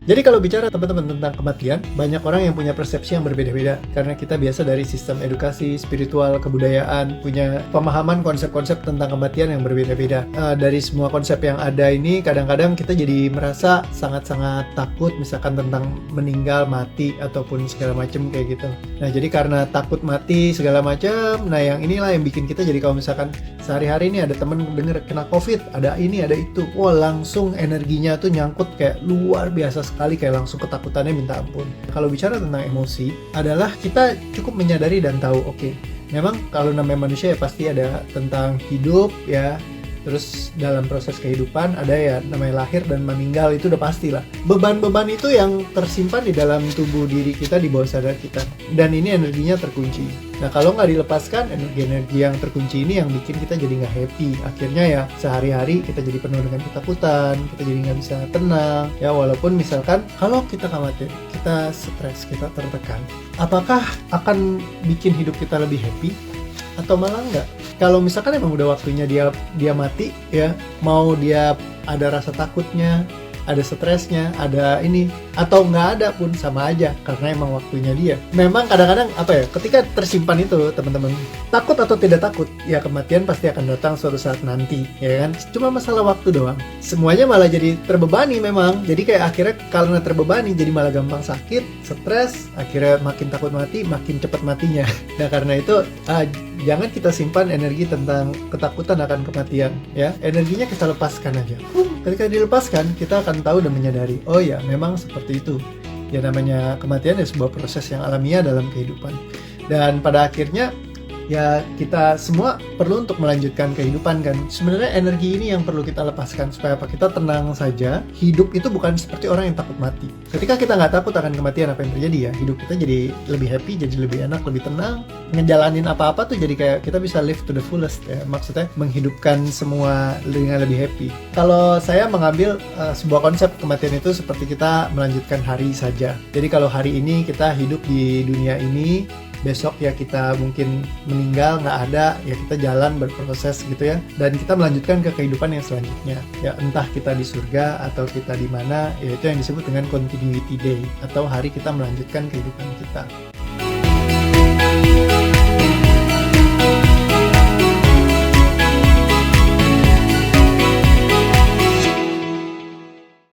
Jadi kalau bicara teman-teman tentang kematian, banyak orang yang punya persepsi yang berbeda-beda karena kita biasa dari sistem edukasi, spiritual, kebudayaan, punya pemahaman konsep-konsep tentang kematian yang berbeda-beda. Dari semua konsep yang ada ini, kadang-kadang kita jadi merasa sangat-sangat takut misalkan tentang meninggal, mati, ataupun segala macam kayak gitu. Nah, jadi karena takut mati segala macam, nah yang inilah yang bikin kita jadi kalau misalkan sehari-hari ini ada temen denger kena COVID, ada ini, ada itu, wah langsung energinya tuh nyangkut kayak luar biasa sekali, kayak langsung ketakutannya minta ampun. Kalau bicara tentang emosi, adalah kita cukup menyadari dan tahu, oke, memang kalau namanya manusia ya pasti ada tentang hidup ya, terus dalam proses kehidupan ada ya namanya lahir dan meninggal, itu udah pastilah. Beban-beban itu yang tersimpan di dalam tubuh diri kita, di bawah sadar kita, dan ini energinya terkunci. Nah kalau nggak dilepaskan, energi-energi yang terkunci ini yang bikin kita jadi nggak happy. Akhirnya ya sehari-hari kita jadi penuh dengan ketakutan, kita jadi nggak bisa tenang. Ya walaupun misalkan kalau kita khawatir, kita stres, kita tertekan, apakah akan bikin hidup kita lebih happy? Atau malah enggak? Kalau misalkan emang udah waktunya dia mati ya, mau dia ada rasa takutnya, ada stresnya, ada ini, atau nggak ada pun sama aja karena emang waktunya dia. Memang kadang-kadang apa ya, ketika tersimpan itu teman-teman, takut atau tidak takut, ya kematian pasti akan datang suatu saat nanti, ya kan? Cuma masalah waktu doang. Semuanya malah jadi terbebani memang. Jadi kayak akhirnya karena terbebani jadi malah gampang sakit, stres, akhirnya makin takut mati, makin cepat matinya. Nah karena itu jangan kita simpan energi tentang ketakutan akan kematian, ya. Energinya kita lepaskan aja. Ketika dilepaskan, kita akan tahu dan menyadari, oh ya, memang seperti itu. Ya namanya kematian ya sebuah proses yang alamiah dalam kehidupan. Dan pada akhirnya, ya kita semua perlu untuk melanjutkan kehidupan kan. Sebenarnya energi ini yang perlu kita lepaskan supaya apa? Kita tenang saja. Hidup itu bukan seperti orang yang takut mati. Ketika kita nggak takut akan kematian, apa yang terjadi ya? Hidup kita jadi lebih happy, jadi lebih enak, lebih tenang. Ngejalanin apa-apa tuh jadi kayak kita bisa live to the fullest ya. Maksudnya menghidupkan semua dengan lebih happy. Kalau saya mengambil sebuah konsep kematian itu seperti kita melanjutkan hari saja. Jadi kalau hari ini kita hidup di dunia ini, besok ya kita mungkin meninggal, nggak ada, ya kita jalan berproses gitu ya, dan kita melanjutkan ke kehidupan yang selanjutnya ya, entah kita di surga atau kita di mana, ya itu yang disebut dengan continuity day atau hari kita melanjutkan kehidupan kita.